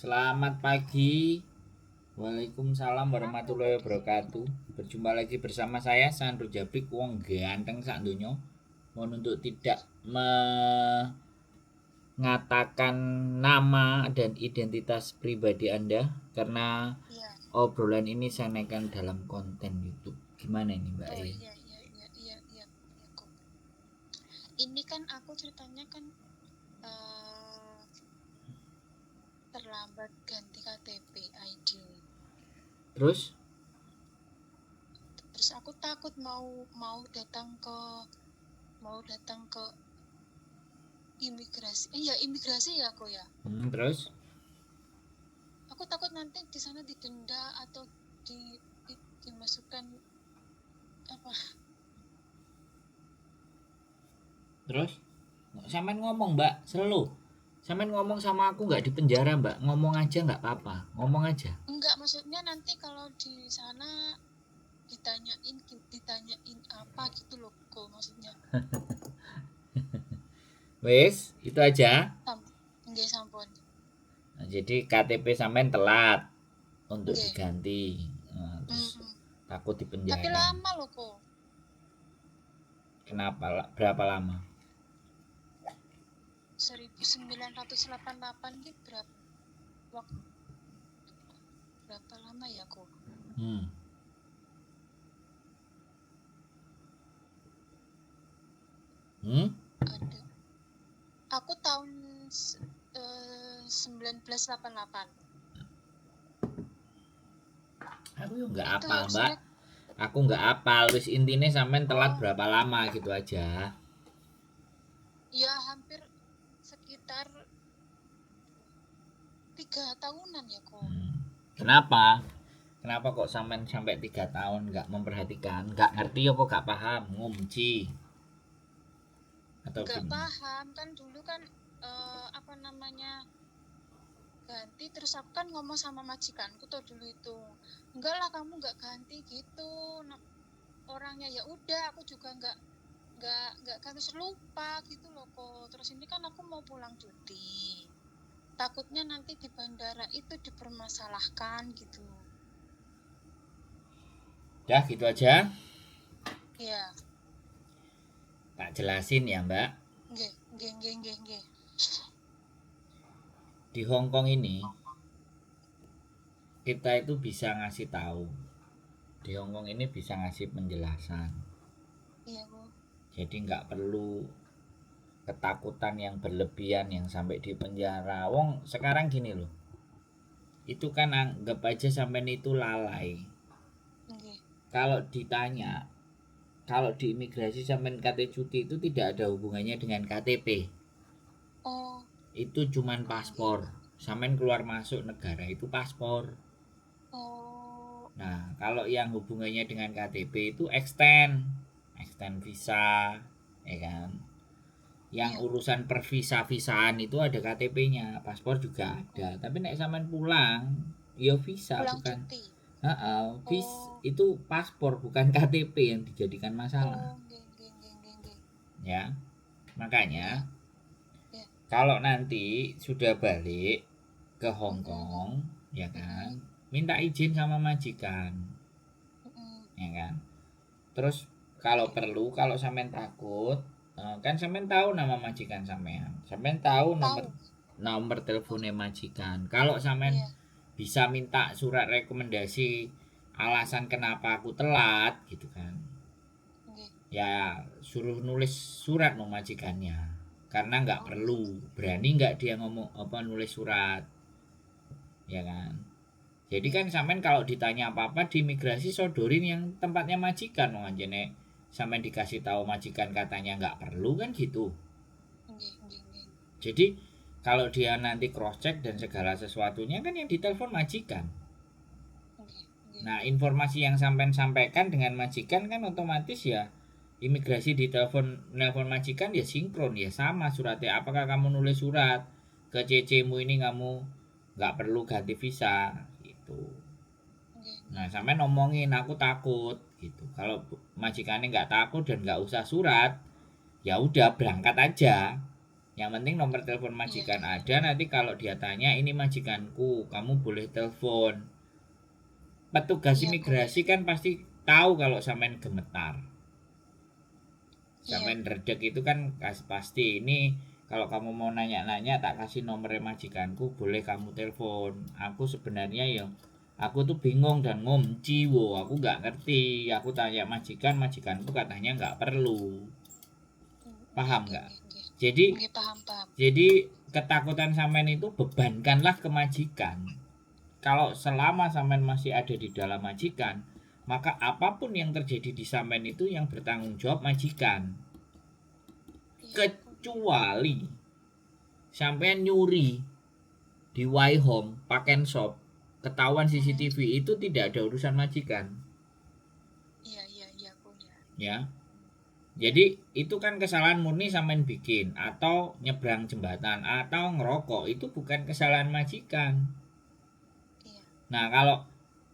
Selamat pagi. Waalaikumsalam warahmatullahi wabarakatuh. Berjumpa lagi bersama saya Sandro Jabrik, wong ganteng sak donya. Mohon untuk tidak mengatakan nama dan identitas pribadi Anda karena Iya. obrolan ini saya naikkan dalam konten YouTube. Gimana ini, Mbak Oh E? iya kok. Ini kan aku ceritanya kan terlambat ganti KTP ID. Terus Terus aku takut mau datang ke imigrasi. Imigrasi ya aku ya. Terus Aku takut nanti di sana didenda atau dimasukkan apa? Terus sampean ngomong, Mbak, selalu sampean ngomong sama aku nggak di penjara, Mbak. Ngomong aja nggak apa-apa, ngomong aja. Enggak, maksudnya nanti kalau di sana ditanyain apa gitu loh kok maksudnya. Wes, itu aja. Nggih sampun. Nah, jadi KTP sampean telat untuk Nggih. diganti. Nah, terus takut di Tapi penjara. lama loh kok. Kenapa? Berapa lama? 1988 gitu berapa lama ya kok? Ada. Aku tahun 1988. Aku nggak apal, Mbak. Aku nggak apal. Wis intinya sampean telat berapa lama gitu aja. Ya hampir sekitar 3 tahunan ya kok. Kenapa? Kenapa kok sampean sampai 3 tahun nggak memperhatikan? Nggak ngerti apa nggak paham? Ngumci? Atau Nggak gimana? paham kan dulu kan ganti, terus aku kan ngomong sama majikanku tuh dulu itu, enggak lah kamu nggak ganti gitu, orangnya ya udah, aku juga nggak harus lupa gitu loh kok. Terus ini kan aku mau pulang cuti, takutnya nanti di bandara itu dipermasalahkan gitu. Udah gitu aja. Iya. Tak jelasin ya, Mbak. Nggih. Di Hong Kong ini kita itu bisa ngasih tahu. Di Hong Kong ini bisa ngasih penjelasan. Iya, Bu. Jadi nggak perlu ketakutan yang berlebihan yang sampai di penjara. Wong sekarang gini loh. Itu kan anggap aja sampean itu lalai. Nggih. Kalau ditanya, kalau di imigrasi sampean KTP cuti itu tidak ada hubungannya dengan KTP. Oh. Itu cuman paspor. Sampean keluar masuk negara itu paspor. Oh. Nah, kalau yang hubungannya dengan KTP itu extend visa, ya kan? Yang urusan pervisa-visaan itu ada KTP-nya, paspor juga ada. Tapi nek sampean pulang, ya visa pulang bukan. Cuti. Itu paspor bukan KTP yang dijadikan masalah. Ya. Makanya kalau nanti sudah balik ke Hong Kong, ya kan? Minta izin sama majikan. Ya kan? Terus kalau perlu, kalau sampean takut, kan sampean tahu nama majikan sampean. Sampean tahu nomor teleponnya majikan. Kalau sampean bisa minta surat rekomendasi alasan kenapa aku telat gitu kan. Ya suruh nulis surat no majikannya. Karena nggak perlu, berani nggak dia ngomong apa nulis surat. Ya kan? Jadi kan sampean kalau ditanya apa-apa di imigrasi sodorin yang tempatnya majikan wong anjene sampean dikasih tahu majikan katanya nggak perlu kan gitu. Jadi kalau dia nanti cross check dan segala sesuatunya kan yang ditelepon majikan. Nah, informasi yang sampean sampaikan dengan majikan kan otomatis ya imigrasi di nelpon majikan ya sinkron ya sama suratnya. Apakah kamu nulis surat ke CC-mu ini kamu nggak perlu ganti visa gitu. Nah, sampai ngomongin aku takut gitu. Kalau majikannya nggak takut dan nggak usah surat, ya udah berangkat aja. Yang penting nomor telepon majikan Iya. ada, nanti kalau dia tanya ini majikanku, kamu boleh telepon. Petugas Iya kok, imigrasi iya. kan pasti tahu kalau sampean gemetar. Iya. Sampean redek itu kan pasti ini kalau kamu mau nanya-nanya tak kasih nomor majikanku, boleh kamu telepon. Aku sebenarnya ya aku tuh bingung dan ngomci wo, aku nggak ngerti. Aku tanya majikan, majikanku katanya nggak perlu. Nggih, Paham nggih, nggak? nggih, nggih. Jadi Nggih, paham, paham. jadi ketakutan sampean itu bebankanlah ke majikan. Kalau selama sampean masih ada di dalam majikan, maka apapun yang terjadi di sampean itu yang bertanggung jawab majikan. Iya kok. Kecuali sampean nyuri di Y Home, Paken Shop, ketahuan Hmm. CCTV itu tidak ada urusan majikan, Iya, iya, iya kok, ya. ya. Iya. Jadi itu kan kesalahan murni sampean bikin atau nyebrang jembatan atau ngerokok itu bukan kesalahan majikan. Iya. Nah, kalau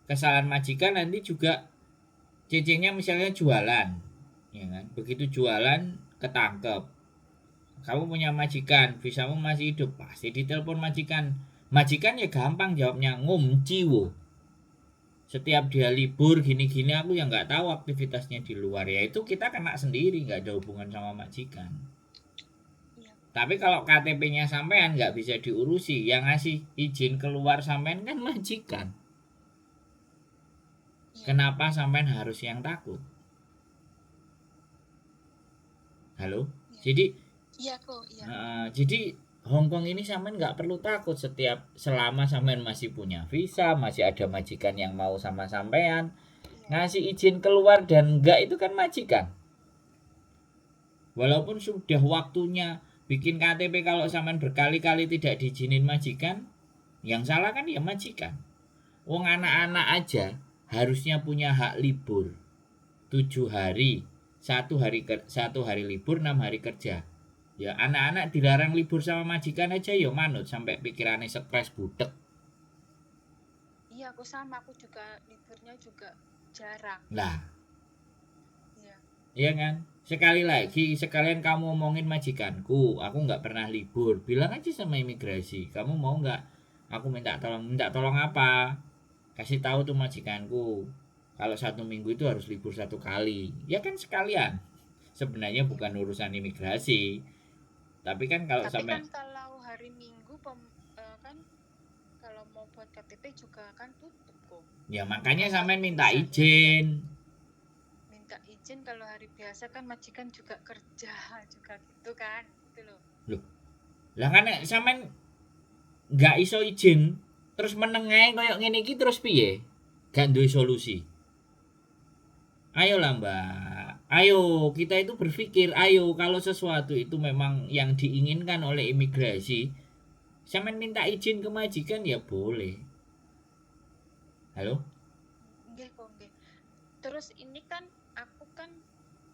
kesalahan majikan nanti juga cc-nya misalnya jualan, ya kan? Begitu jualan ketangkep. Kamu punya majikan, visamu masih hidup, pasti ditelepon majikan. Majikan ya gampang jawabnya, ngumci wo. Setiap dia libur gini-gini aku yang nggak tahu aktivitasnya di luar, ya itu kita kena sendiri, nggak ada hubungan sama majikan. Iya. Tapi kalau KTP-nya sampean nggak bisa diurusi, yang ngasih izin keluar sampean kan majikan. Iya. Kenapa sampean harus yang takut? Halo? Iya. Jadi Iya kok, iya. jadi Hongkong ini sampean nggak perlu takut setiap selama sampean masih punya visa, masih ada majikan yang mau sama sampean, Iya. ngasih izin keluar dan enggak itu kan majikan. Walaupun sudah waktunya bikin KTP kalau sampean berkali-kali tidak diizinin majikan, yang salah kan ya majikan. Wong anak-anak aja harusnya punya hak libur 7 hari, satu hari libur, 6 hari kerja. Ya anak-anak dilarang libur sama majikan aja ya manut sampai pikirannya stres budek. Iya, aku sama, aku juga liburnya juga jarang. Lah, Iya. iya kan? Sekali lagi, sekalian kamu omongin majikanku, aku nggak pernah libur. Bilang aja sama imigrasi, kamu mau nggak? Aku minta tolong apa? Kasih tahu tuh majikanku. Kalau 1 minggu itu harus libur 1 kali. Ya kan sekalian. Sebenarnya Iya. bukan urusan imigrasi. Tapi kan kalau Tapi sampai kan kalau hari Minggu kan kalau mau buat KTP juga kan tutup kok. ya makanya Masa sampean minta bisanya izin. minta izin kalau hari biasa kan majikan juga kerja juga gitu kan, gitu loh. Loh, lah kan sampean nggak iso izin terus menengai koyok ngene iki terus piye? Gak duwe solusi. Ayolah Mbak. Ayo kita itu berpikir, ayo kalau sesuatu itu memang yang diinginkan oleh imigrasi, sampean minta izin ke majikan ya boleh. Halo? Nggih kok, nggih. Terus ini kan aku kan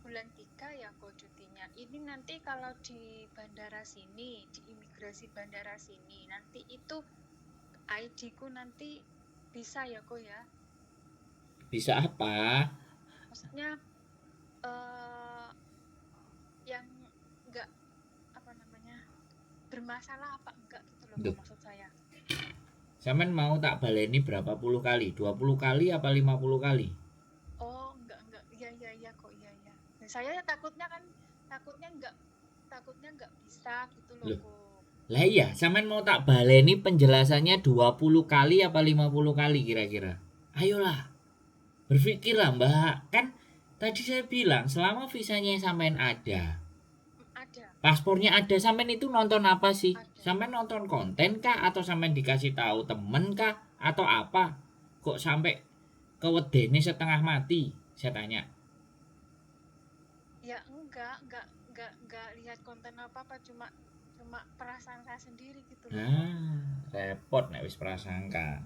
bulan 3 ya kok cutinya. Ini nanti kalau di bandara sini, di imigrasi bandara sini, nanti itu ID ku nanti bisa ya kok ya? Bisa apa? Maksudnya eh yang enggak apa namanya bermasalah apa enggak gitu loh kok Duh, maksud saya. sampean mau tak baleni berapa puluh kali? 20 kali apa 50 kali? Oh, enggak. Iya, iya, iya kok, iya, iya. Nah, saya takutnya enggak bisa gitu loh Loh, kok. lah iya, sampean mau tak baleni penjelasannya 20 kali apa 50 kali kira-kira? Ayolah, berpikirlah Mbak. Kan tadi saya bilang selama visanya sampean ada, Ada, paspornya ada, sampean itu nonton apa sih? ada. Sampean nonton konten kah atau sampean dikasih tahu temen kah atau apa? Kok sampai kewedene setengah mati? Saya tanya. Ya enggak lihat konten apa-apa, cuma cuma perasaan saya sendiri gitu loh kok. Repot nek wis prasangka.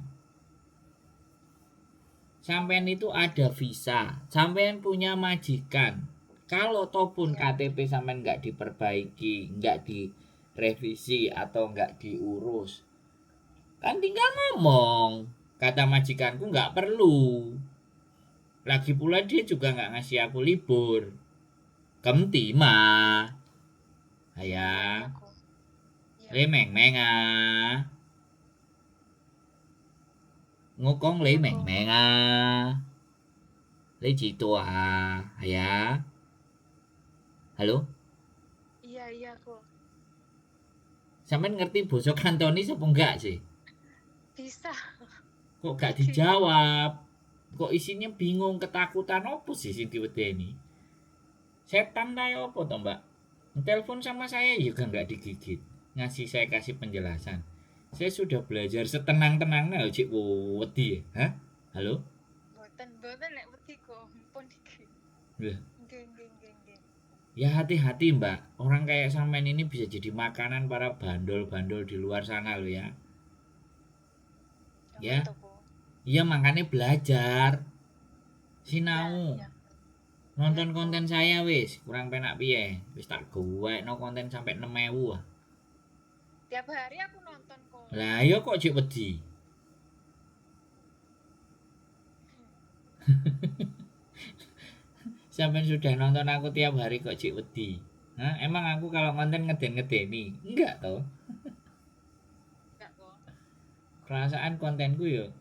Sampean itu ada visa, sampean punya majikan. Kalau ataupun Iya. KTP sampean nggak diperbaiki, nggak direvisi atau nggak diurus, kan tinggal ngomong. Kata majikanku nggak perlu. Lagi pula dia juga nggak ngasih aku libur. Kemti mah. Iya, iya, Ya, iya kok. Lấy mèn mèn à. Ngô con lấy mèn Ngokong. mèn à. Lấy chị tua à. Ya. Halo? Iya, iya kok. Sampean ngerti basa Kantonis apa enggak sih? Bisa. Kok gak Ngerti. dijawab? Kok isinya bingung, ketakutan apa sih sing diwedeni? Setan ta apa to, Mbak? Telepon sama saya juga nggak digigit. Ngasih saya kasih penjelasan. Saya sudah belajar setenang-tenangnya cik wedi ya. Hah? Halo? Boten nek wedi kok. Mumpun iki. Lah, Nggih, nggih, nggih, nggih. ya hati-hati Mbak. Orang kayak sampean ini bisa jadi makanan para bandol-bandol di luar sana loh ya. Jangan Ya, to kok. iya makanya belajar. Ya, Sinau. ya. Nonton Ya, konten kok. saya wis, kurang penak piye. Wis tak no konten sampai 6.000 ah. Tiap hari aku nonton kok. Lah ya kok cik wedi. Sampai sudah nonton aku tiap hari kok cik wedi. Hah? Emang aku kalau konten ngeden-ngedeni? Enggak toh. Enggak kok. Perasaan kontenku yo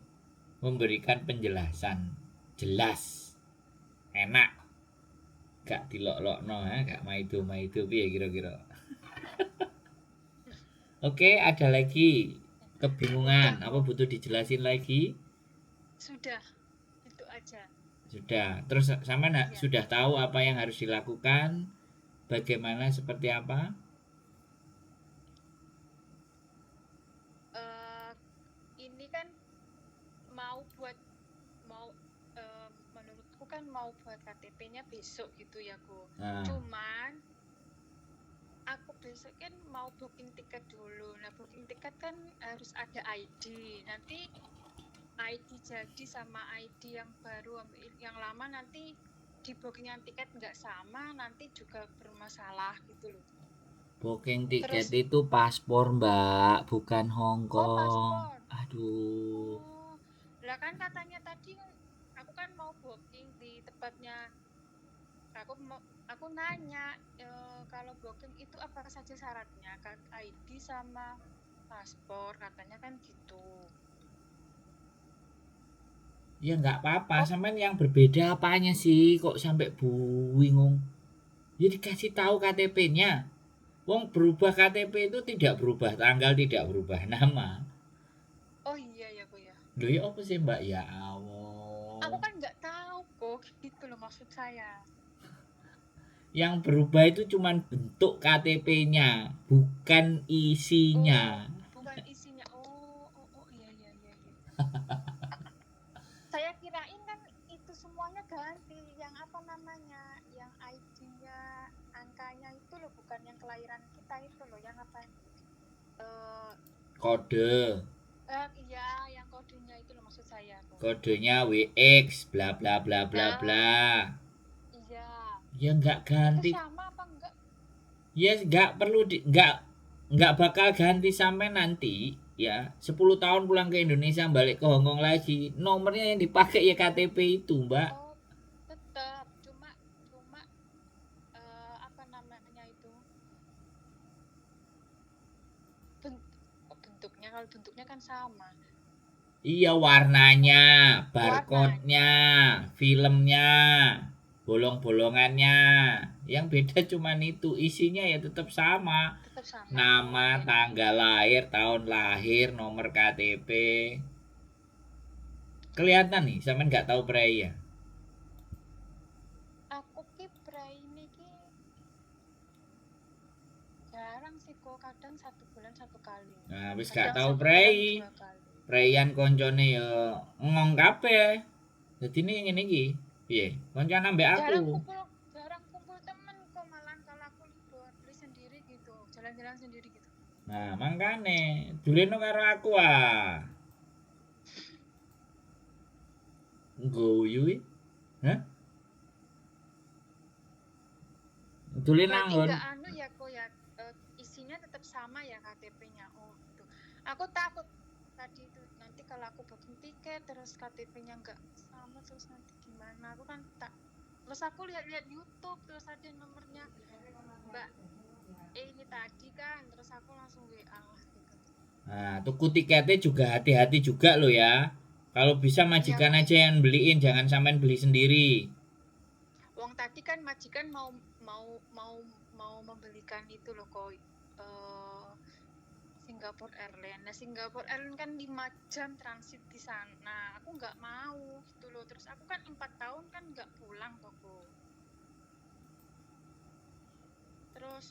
memberikan penjelasan jelas, enak, gak dilok-lokno, gak maido-maido piye kira-kira. Oke, ada lagi kebingungan Udah apa kok. butuh dijelasin lagi? Sudah. Itu aja. Sudah. Terus sama Iya. sudah tahu apa yang harus dilakukan? Bagaimana seperti apa? Eh, ini kan mau buat mau menurutku kan mau buat KTP-nya besok gitu ya, Ko. Nah, Cuman aku besok kan mau booking tiket dulu. Nah, booking tiket kan harus ada ID. Nanti ID jadi sama ID yang baru yang lama nanti di bookingan tiket nggak sama, nanti juga bermasalah gitu loh. booking tiket Terus itu paspor, Mbak, bukan Hong oh Kong. paspor. Aduh. Oh, lah kan katanya tadi aku kan mau booking di tempatnya. Aku nanya kalau booking itu apa saja syaratnya? Kan ID sama paspor katanya kan gitu. Ya nggak apa-apa, Oh, sampean yang berbeda apanya sih kok sampai bingung? Ya dikasih tahu KTP-nya. Wong berubah KTP itu tidak berubah tanggal, tidak berubah nama. oh iya ya Bu ya. Loh ya apa sih Mbak? Ya Aku Allah. kan nggak tahu kok gitu loh maksud saya. Yang berubah itu cuma bentuk KTP-nya, bukan isinya. Oh, bukan isinya. Oh, iya, iya, iya, iya. Saya kirain kan itu semuanya ganti. Yang apa namanya? Yang ID-nya, angkanya itu loh, bukan yang kelahiran kita itu loh. Yang apa? Kode. Iya, yang kodenya itu loh maksud saya. Kodenya WX bla bla bla bla Nah, bla. iya. Ya nggak Itu ganti. sama apa enggak? Ya nggak perlu nggak bakal ganti sampai nanti ya 10 tahun pulang ke Indonesia balik ke Hongkong lagi nomornya yang dipakai ya KTP itu Mbak. Oh, tetap. Cuma apa namanya itu? Bentuknya, kalau bentuknya kan sama. Iya warnanya, Warnanya barcode-nya, filmnya, bolong-bolongannya. Yang beda cuman itu, isinya ya tetap sama. tetap sama. Nama, Oh, iya. tanggal lahir, tahun lahir, nomor KTP. Kelihatan nih, sampean nggak tahu prei ya? Aku ki ini ki jarang sih kok, kadang 1 bulan 1 kali. Nah, wis gak Kadang tahu sebulan prei. 2 kali. Preian koncone ya ngong kabeh. Dadi ini ngene iki. Piye? Koncoan ambek aku. Jarang kumpul temen kok, malah kalau aku libur beli sendiri gitu, jalan-jalan sendiri gitu. Nah, mangkane duleno karo aku ah. Guyu. Hah? Dulen Berarti nanggon. nggak anu ya kok ya, isinya tetap sama ya KTP-nya. Oh gitu. Aku takut tadi itu nanti kalau aku booking tiket terus KTP-nya nggak sama, terus nanti gimana? Terus aku lihat-lihat YouTube terus ada nomornya Mbak ini tadi kan, terus aku langsung WA gitu. Nah, tuku tiketnya juga hati-hati juga lo ya. Kalau bisa Iya majikan kok. aja yang beliin, jangan sampean beli sendiri. Wong tadi kan majikan mau mau mau mau membelikan itu loh kok, Singapore Airlines. Nah, Singapore Airlines kan 5 jam transit di sana. Aku nggak mau gitu loh. Terus aku kan 4 tahun kan nggak pulang toko. Terus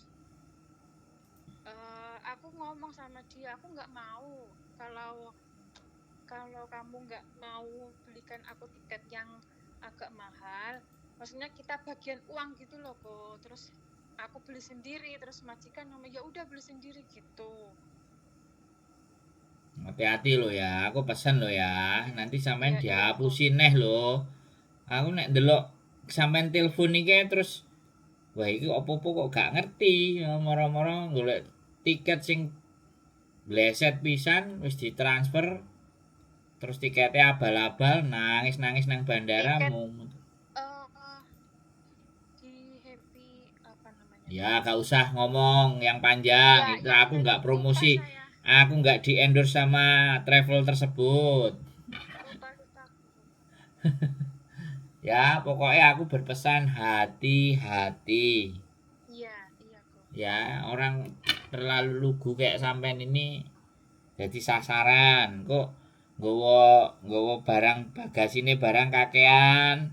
aku ngomong sama dia, aku nggak mau kalau kalau kamu nggak mau belikan aku tiket yang agak mahal. Maksudnya kita bagian uang gitu loh kok. Terus aku beli sendiri, terus majikan ngomong ya udah beli sendiri gitu. Hati-hati lo ya, aku pesan lo ya. Iya, Nanti sampean iya, iya kok. dihapusin neh lo. Aku nek delok sampean telepon iki terus wah iki opo-opo kok gak ngerti. Moro-moro golek tiket sing bleset pisan wis ditransfer terus tiketnya abal-abal nangis-nangis nang bandara Tiket mau. eh di Happy apa namanya Ya tuh? gak usah ngomong yang panjang Ya, itu yang aku dari nggak lupa promosi, saya. aku nggak di endorse sama travel tersebut. Lupa aku. Ya pokoknya aku berpesan hati-hati. Iya, iya kok. Ya orang terlalu lugu kayak sampean ini jadi sasaran kok nggowo nggowo barang bagasi ini barang kakean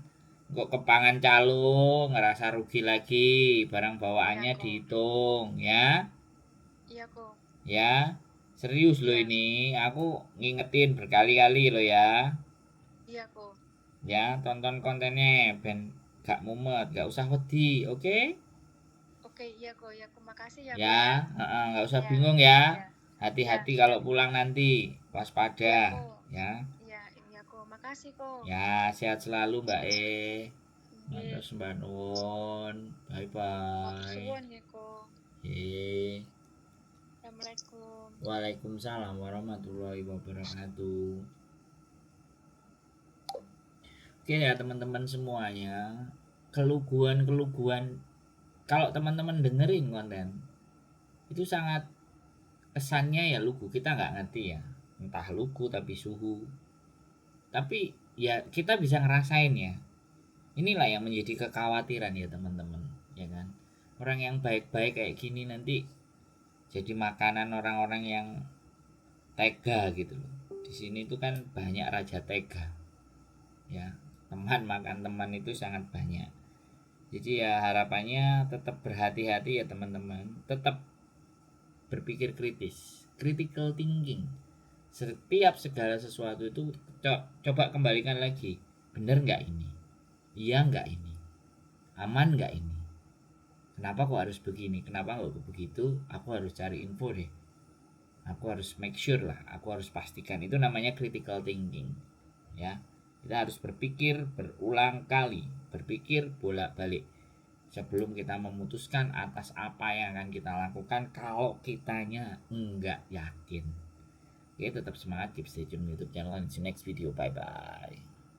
kok kepangan calo ngerasa rugi lagi barang Iya bawaannya kok. dihitung ya. Iya kok. Ya serius loh Iya, ini aku ngingetin berkali-kali loh ya. iya kok. Ya tonton kontennya ben gak mumet gak usah wedi oke. Oke, iya kok. Ya, kok. Makasih ya kok Ya ya. nggak usah Iya, bingung ya, iya, iya, hati-hati iya kalau kok. pulang nanti waspada Iya kok. ya. Iya, iya kok. Makasih kok. Ya sehat selalu Mbak Nggih. Matur sembah nuwun bye Matur bye. suwun ya kok. Ye. Assalamualaikum. Waalaikumsalam warahmatullahi wabarakatuh. Oke ya teman-teman semuanya, keluguan-keluguan kalau teman-teman dengerin konten itu sangat kesannya ya lugu, kita nggak ngerti ya entah lugu tapi suhu, tapi ya kita bisa ngerasain ya. Inilah yang menjadi kekhawatiran ya teman-teman, ya kan? Orang yang baik-baik kayak gini nanti jadi makanan orang-orang yang tega gitu loh. Di sini tuh kan banyak raja tega, ya. Teman makan teman itu sangat banyak. Jadi ya harapannya tetap berhati-hati ya teman-teman, tetap berpikir kritis, critical thinking. Setiap segala sesuatu itu coba kembalikan lagi, bener nggak ini, iya nggak ini, aman nggak ini, kenapa kok harus begini, kenapa nggak begitu, aku harus cari info deh, aku harus make sure lah, aku harus pastikan. Itu namanya critical thinking ya. Kita harus berpikir berulang kali, berpikir bolak-balik sebelum kita memutuskan atas apa yang akan kita lakukan kalau kitanya enggak yakin. Oke, tetap semangat, keep stay tune YouTube channel, and see you next video, bye bye.